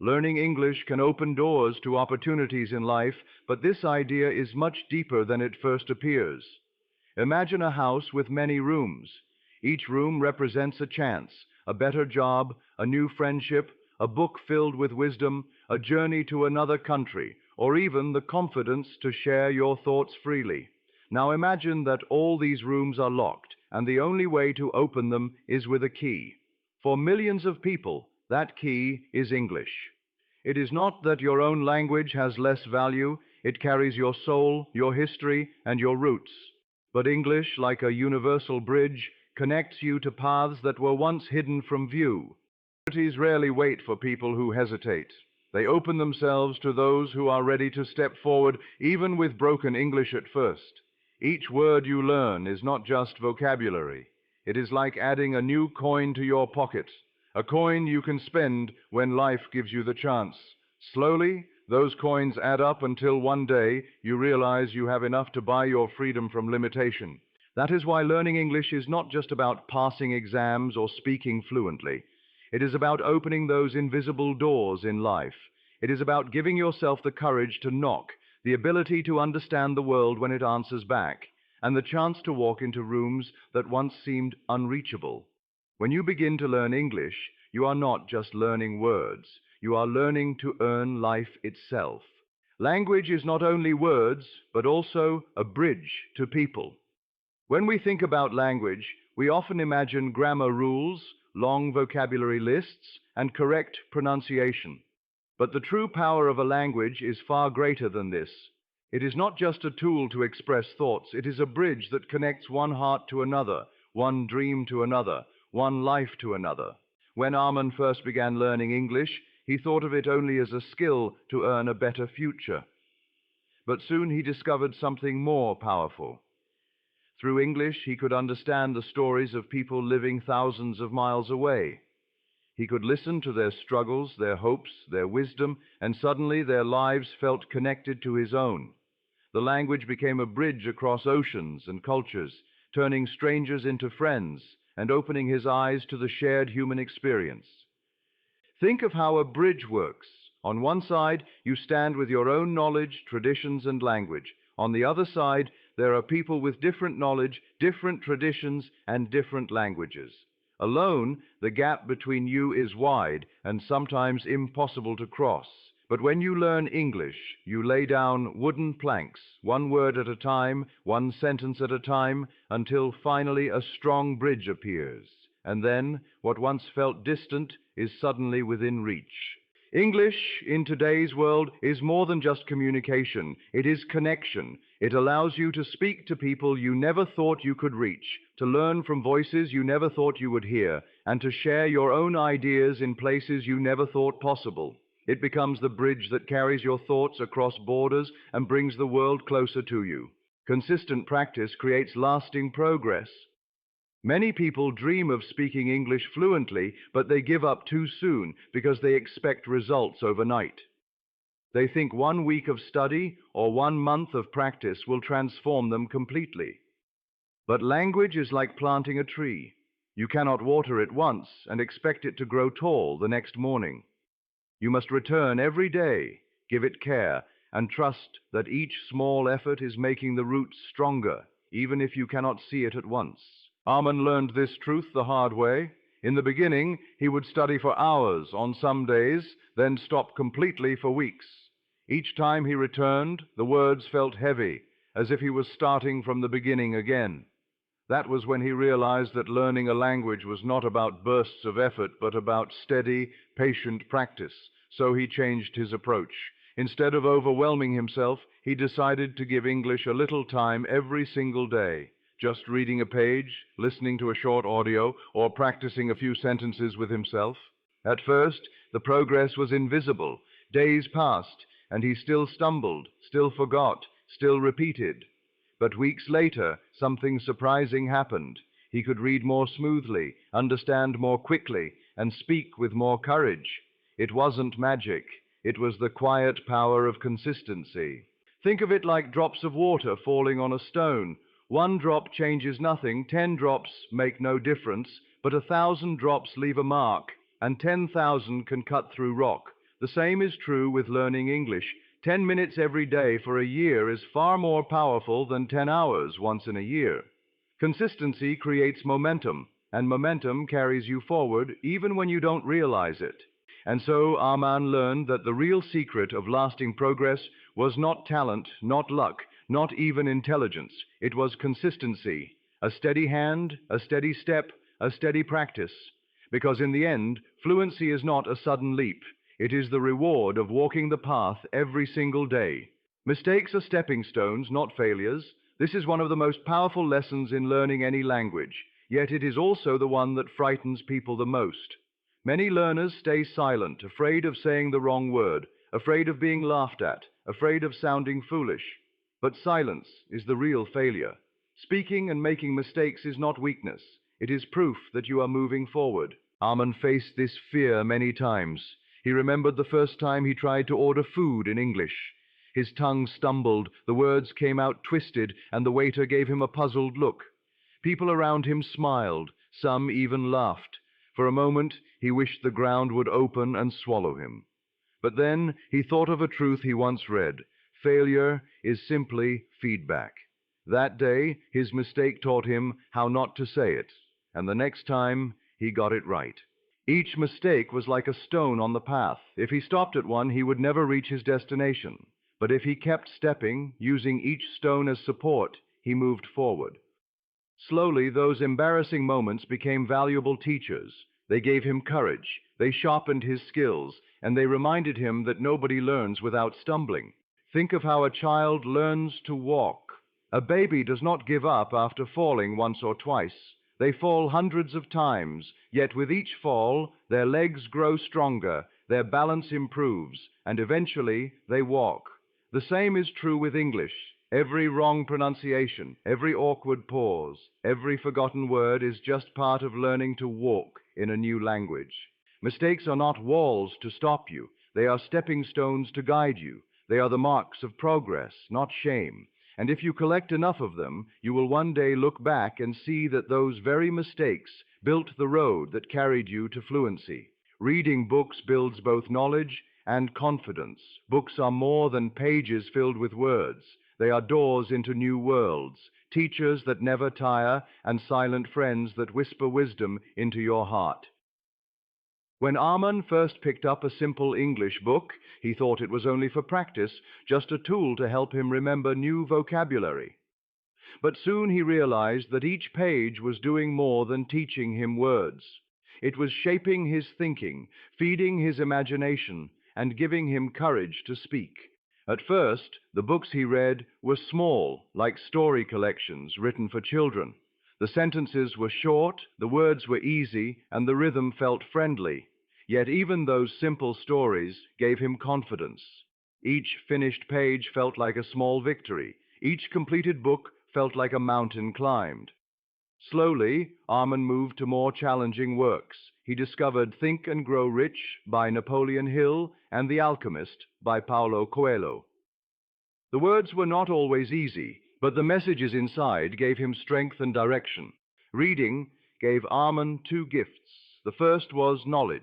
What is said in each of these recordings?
Learning English can open doors to opportunities in life, but this idea is much deeper than it first appears. Imagine a house with many rooms. Each room represents a chance, a better job, a new friendship, a book filled with wisdom, a journey to another country, or even the confidence to share your thoughts freely. Now imagine that all these rooms are locked, and the only way to open them is with a key. For millions of people, that key is English. It is not that your own language has less value, it carries your soul, your history, and your roots. But English, like a universal bridge, connects you to paths that were once hidden from view. Opportunities rarely wait for people who hesitate. They open themselves to those who are ready to step forward, even with broken English at first. Each word you learn is not just vocabulary. It is like adding a new coin to your pocket, a coin you can spend when life gives you the chance. Slowly, those coins add up until one day you realize you have enough to buy your freedom from limitation. That is why learning English is not just about passing exams or speaking fluently. It is about opening those invisible doors in life. It is about giving yourself the courage to knock, the ability to understand the world when it answers back, and the chance to walk into rooms that once seemed unreachable. When you begin to learn English, you are not just learning words. You are learning to earn life itself. Language is not only words, but also a bridge to people. When we think about language, we often imagine grammar rules, long vocabulary lists, and correct pronunciation. But the true power of a language is far greater than this. It is not just a tool to express thoughts, it is a bridge that connects one heart to another, one dream to another, one life to another. When Arman first began learning English, he thought of it only as a skill to earn a better future. But soon he discovered something more powerful. Through English, he could understand the stories of people living thousands of miles away. He could listen to their struggles, their hopes, their wisdom, and suddenly their lives felt connected to his own. The language became a bridge across oceans and cultures, turning strangers into friends and opening his eyes to the shared human experience. Think of how a bridge works. On one side, you stand with your own knowledge, traditions, and language. On the other side, there are people with different knowledge, different traditions, and different languages. Alone, the gap between you is wide and sometimes impossible to cross. But when you learn English, you lay down wooden planks, one word at a time, one sentence at a time, until finally a strong bridge appears. And then, what once felt distant is suddenly within reach. English, in today's world, is more than just communication. It is connection. It allows you to speak to people you never thought you could reach, to learn from voices you never thought you would hear, and to share your own ideas in places you never thought possible. It becomes the bridge that carries your thoughts across borders and brings the world closer to you. Consistent practice creates lasting progress. Many people dream of speaking English fluently, but they give up too soon because they expect results overnight. They think 1 week of study or 1 month of practice will transform them completely. But language is like planting a tree. You cannot water it once and expect it to grow tall the next morning. You must return every day, give it care, and trust that each small effort is making the roots stronger, even if you cannot see it at once. Arman learned this truth the hard way. In the beginning, he would study for hours on some days, then stop completely for weeks. Each time he returned, the words felt heavy, as if he was starting from the beginning again. That was when he realized that learning a language was not about bursts of effort, but about steady, patient practice. So he changed his approach. Instead of overwhelming himself, he decided to give English a little time every single day. Just reading a page, listening to a short audio, or practicing a few sentences with himself. At first, the progress was invisible. Days passed, and he still stumbled, still forgot, still repeated. But weeks later, something surprising happened. He could read more smoothly, understand more quickly, and speak with more courage. It wasn't magic. It was the quiet power of consistency. Think of it like drops of water falling on a stone. 1 drop changes nothing, 10 drops make no difference, but 1,000 drops leave a mark, and 10,000 can cut through rock. The same is true with learning English. 10 minutes every day for a year is far more powerful than 10 hours once in a year. Consistency creates momentum, and momentum carries you forward even when you don't realize it. And so Arman learned that the real secret of lasting progress was not talent, not luck, not even intelligence. It was consistency, a steady hand, a steady step, a steady practice. Because in the end, fluency is not a sudden leap. It is the reward of walking the path every single day. Mistakes are stepping stones, not failures. This is one of the most powerful lessons in learning any language, yet it is also the one that frightens people the most. Many learners stay silent, afraid of saying the wrong word, afraid of being laughed at, afraid of sounding foolish. But silence is the real failure. Speaking and making mistakes is not weakness. It is proof that you are moving forward. Arman faced this fear many times. He remembered the first time he tried to order food in English. His tongue stumbled, the words came out twisted, and the waiter gave him a puzzled look. People around him smiled, some even laughed. For a moment, he wished the ground would open and swallow him. But then he thought of a truth he once read: failure is simply feedback. That day, his mistake taught him how not to say it, and the next time, he got it right. Each mistake was like a stone on the path. If he stopped at one, he would never reach his destination. But if he kept stepping, using each stone as support, he moved forward. Slowly, those embarrassing moments became valuable teachers. They gave him courage, they sharpened his skills, and they reminded him that nobody learns without stumbling. Think of how a child learns to walk. A baby does not give up after falling once or twice. They fall hundreds of times, yet with each fall, their legs grow stronger, their balance improves, and eventually they walk. The same is true with English. Every wrong pronunciation, every awkward pause, every forgotten word is just part of learning to walk in a new language. Mistakes are not walls to stop you. They are stepping stones to guide you. They are the marks of progress, not shame. And if you collect enough of them, you will one day look back and see that those very mistakes built the road that carried you to fluency. Reading books builds both knowledge and confidence. Books are more than pages filled with words. They are doors into new worlds, teachers that never tire, and silent friends that whisper wisdom into your heart. When Arman first picked up a simple English book, he thought it was only for practice, just a tool to help him remember new vocabulary. But soon he realized that each page was doing more than teaching him words. It was shaping his thinking, feeding his imagination, and giving him courage to speak. At first, the books he read were small, like story collections written for children. The sentences were short, the words were easy, and the rhythm felt friendly. Yet even those simple stories gave him confidence. Each finished page felt like a small victory. Each completed book felt like a mountain climbed. Slowly, Arman moved to more challenging works. He discovered Think and Grow Rich by Napoleon Hill and The Alchemist by Paulo Coelho. The words were not always easy, but the messages inside gave him strength and direction. Reading gave Arman two gifts. The first was knowledge.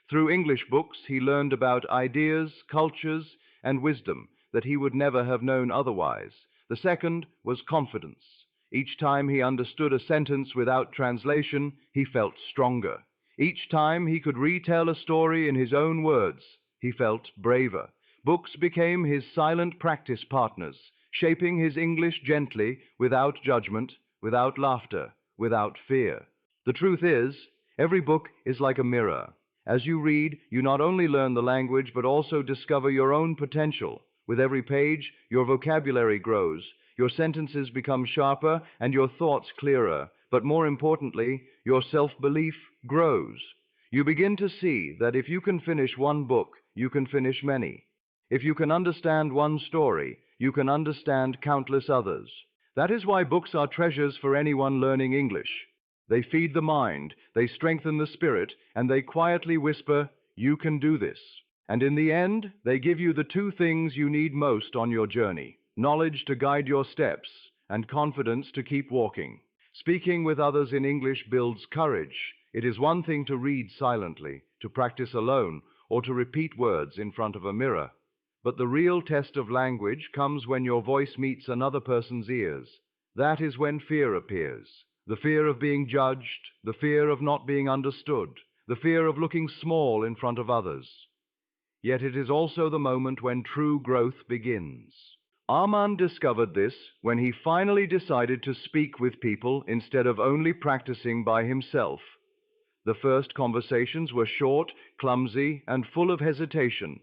Through English books, he learned about ideas, cultures, and wisdom that he would never have known otherwise. The second was confidence. Each time he understood a sentence without translation, he felt stronger. Each time he could retell a story in his own words, he felt braver. Books became his silent practice partners, shaping his English gently, without judgment, without laughter, without fear. The truth is, every book is like a mirror. As you read, you not only learn the language, but also discover your own potential. With every page, your vocabulary grows, your sentences become sharper, and your thoughts clearer. But more importantly, your self-belief grows. You begin to see that if you can finish one book, you can finish many. If you can understand one story, you can understand countless others. That is why books are treasures for anyone learning English. They feed the mind, they strengthen the spirit, and they quietly whisper, "You can do this." And in the end, they give you the two things you need most on your journey: knowledge to guide your steps, and confidence to keep walking. Speaking with others in English builds courage. It is one thing to read silently, to practice alone, or to repeat words in front of a mirror. But the real test of language comes when your voice meets another person's ears. That is when fear appears. The fear of being judged, the fear of not being understood, the fear of looking small in front of others. Yet it is also the moment when true growth begins. Arman discovered this when he finally decided to speak with people instead of only practicing by himself. The first conversations were short, clumsy, and full of hesitation.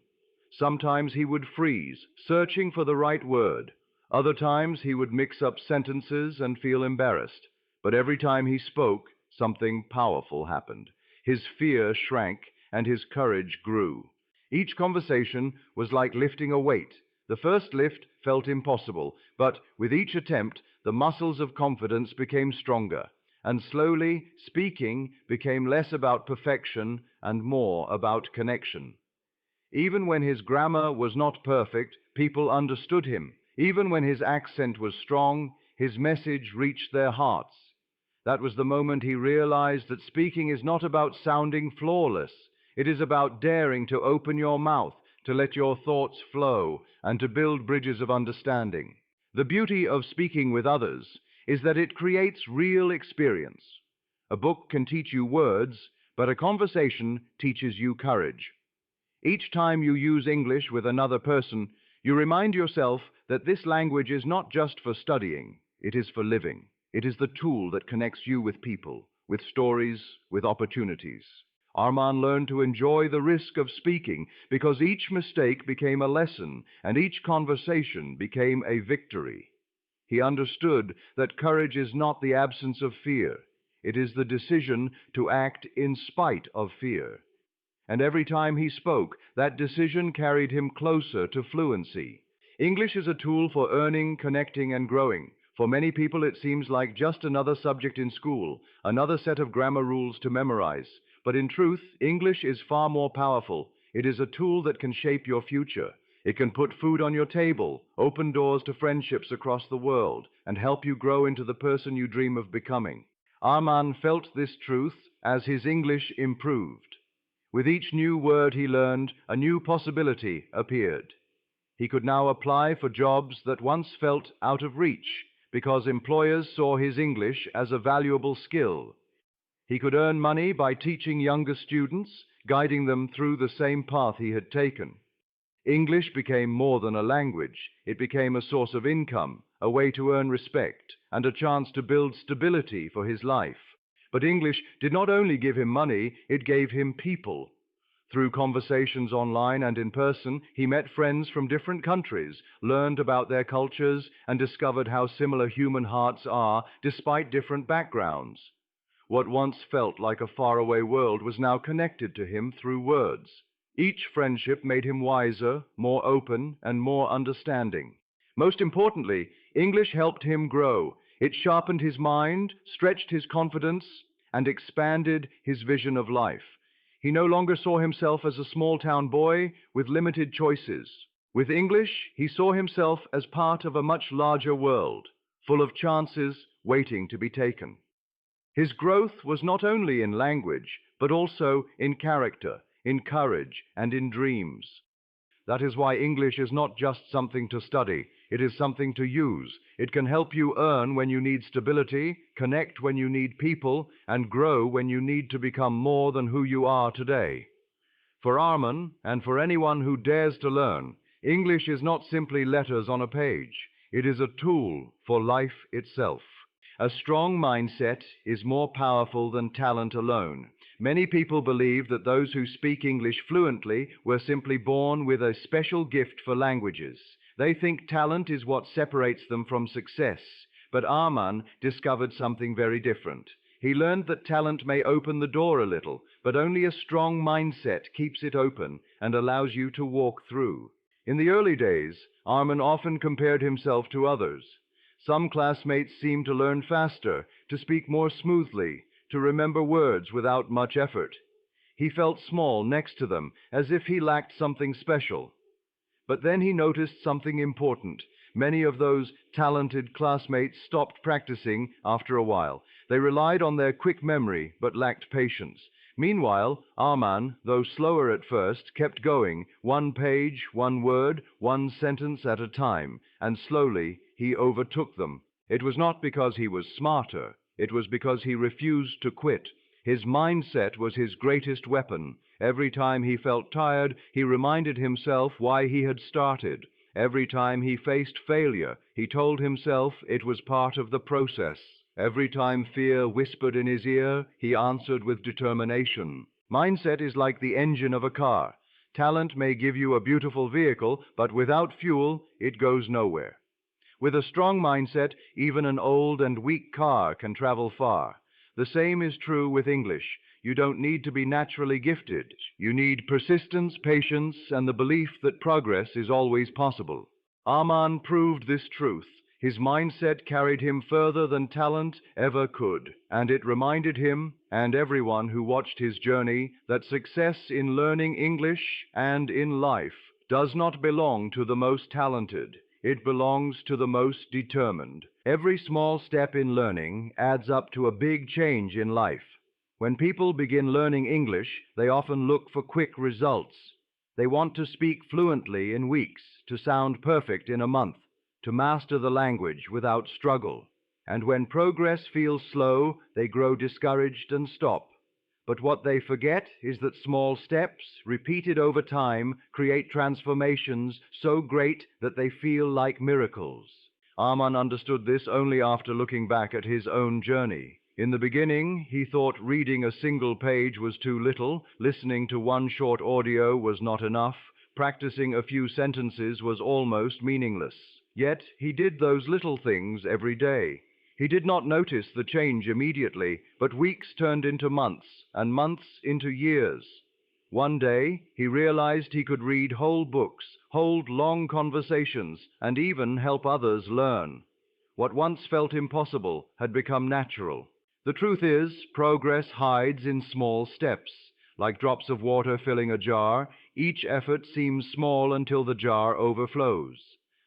Sometimes he would freeze, searching for the right word. Other times he would mix up sentences and feel embarrassed. But every time he spoke, something powerful happened. His fear shrank and his courage grew. Each conversation was like lifting a weight. The first lift felt impossible, but with each attempt, the muscles of confidence became stronger. And slowly, speaking became less about perfection and more about connection. Even when his grammar was not perfect, people understood him. Even when his accent was strong, his message reached their hearts. That was the moment he realized that speaking is not about sounding flawless. It is about daring to open your mouth, to let your thoughts flow, and to build bridges of understanding. The beauty of speaking with others is that it creates real experience. A book can teach you words, but a conversation teaches you courage. Each time you use English with another person, you remind yourself that this language is not just for studying, it is for living. It is the tool that connects you with people, with stories, with opportunities. Arman learned to enjoy the risk of speaking because each mistake became a lesson and each conversation became a victory. He understood that courage is not the absence of fear. It is the decision to act in spite of fear. And every time he spoke, that decision carried him closer to fluency. English is a tool for earning, connecting, and growing. For many people, it seems like just another subject in school, another set of grammar rules to memorize. But in truth, English is far more powerful. It is a tool that can shape your future. It can put food on your table, open doors to friendships across the world, and help you grow into the person you dream of becoming. Arman felt this truth as his English improved. With each new word he learned, a new possibility appeared. He could now apply for jobs that once felt out of reach because employers saw his English as a valuable skill. He could earn money by teaching younger students, guiding them through the same path he had taken. English became more than a language. It became a source of income, a way to earn respect, and a chance to build stability for his life. But English did not only give him money, it gave him people. Through conversations online and in person, he met friends from different countries, learned about their cultures, and discovered how similar human hearts are despite different backgrounds. What once felt like a faraway world was now connected to him through words. Each friendship made him wiser, more open, and more understanding. Most importantly, English helped him grow. It sharpened his mind, stretched his confidence, and expanded his vision of life. He no longer saw himself as a small-town boy with limited choices. With English, he saw himself as part of a much larger world, full of chances waiting to be taken. His growth was not only in language, but also in character, in courage, and in dreams. That is why English is not just something to study. It is something to use. It can help you earn when you need stability, connect when you need people, and grow when you need to become more than who you are today. For Arman, and for anyone who dares to learn, English is not simply letters on a page. It is a tool for life itself. A strong mindset is more powerful than talent alone. Many people believe that those who speak English fluently were simply born with a special gift for languages. They think talent is what separates them from success. But Arman discovered something very different. He learned that talent may open the door a little, but only a strong mindset keeps it open and allows you to walk through. In the early days, Arman often compared himself to others. Some classmates seemed to learn faster, to speak more smoothly, to remember words without much effort. He felt small next to them, as if he lacked something special. But then he noticed something important. Many of those talented classmates stopped practicing after a while. They relied on their quick memory, but lacked patience. Meanwhile, Arman, though slower at first, kept going, one page, one word, one sentence at a time, and slowly he overtook them. It was not because he was smarter, it was because he refused to quit. His mindset was his greatest weapon. Every time he felt tired, he reminded himself why he had started. Every time he faced failure, he told himself it was part of the process. Every time fear whispered in his ear, he answered with determination. Mindset is like the engine of a car. Talent may give you a beautiful vehicle, but without fuel, it goes nowhere. With a strong mindset, even an old and weak car can travel far. The same is true with English. You don't need to be naturally gifted. You need persistence, patience, and the belief that progress is always possible. Arman proved this truth. His mindset carried him further than talent ever could, and it reminded him, and everyone who watched his journey, that success in learning English and in life does not belong to the most talented. It belongs to the most determined. Every small step in learning adds up to a big change in life. When people begin learning English, they often look for quick results. They want to speak fluently in weeks, to sound perfect in a month, to master the language without struggle. And when progress feels slow, they grow discouraged and stop. But what they forget is that small steps, repeated over time, create transformations so great that they feel like miracles. Arman understood this only after looking back at his own journey. In the beginning, he thought reading a single page was too little, listening to one short audio was not enough, practicing a few sentences was almost meaningless. Yet he did those little things every day. He did not notice the change immediately, but weeks turned into months, and months into years. One day, he realized he could read whole books, hold long conversations, and even help others learn. What once felt impossible had become natural. The truth is, progress hides in small steps. Like drops of water filling a jar, each effort seems small until the jar overflows.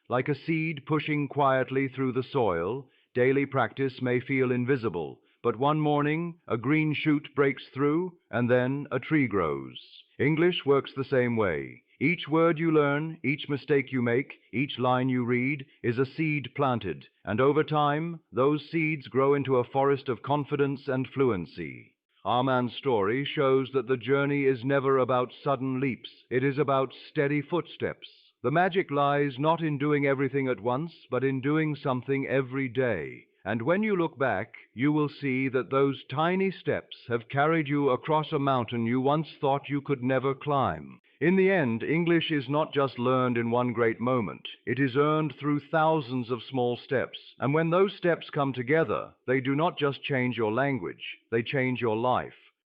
Like a seed pushing quietly through the soil, daily practice may feel invisible, but one morning a green shoot breaks through, and then a tree grows. English works the same way. Each word you learn, each mistake you make, each line you read is a seed planted, and over time, those seeds grow into a forest of confidence and fluency. Arman's story shows that the journey is never about sudden leaps. It is about steady footsteps. The magic lies not in doing everything at once, but in doing something every day. And when you look back, you will see that those tiny steps have carried you across a mountain you once thought you could never climb. In the end, English is not just learned in one great moment. It is earned through thousands of small steps. And when those steps come together, they do not just change your language, they change your life.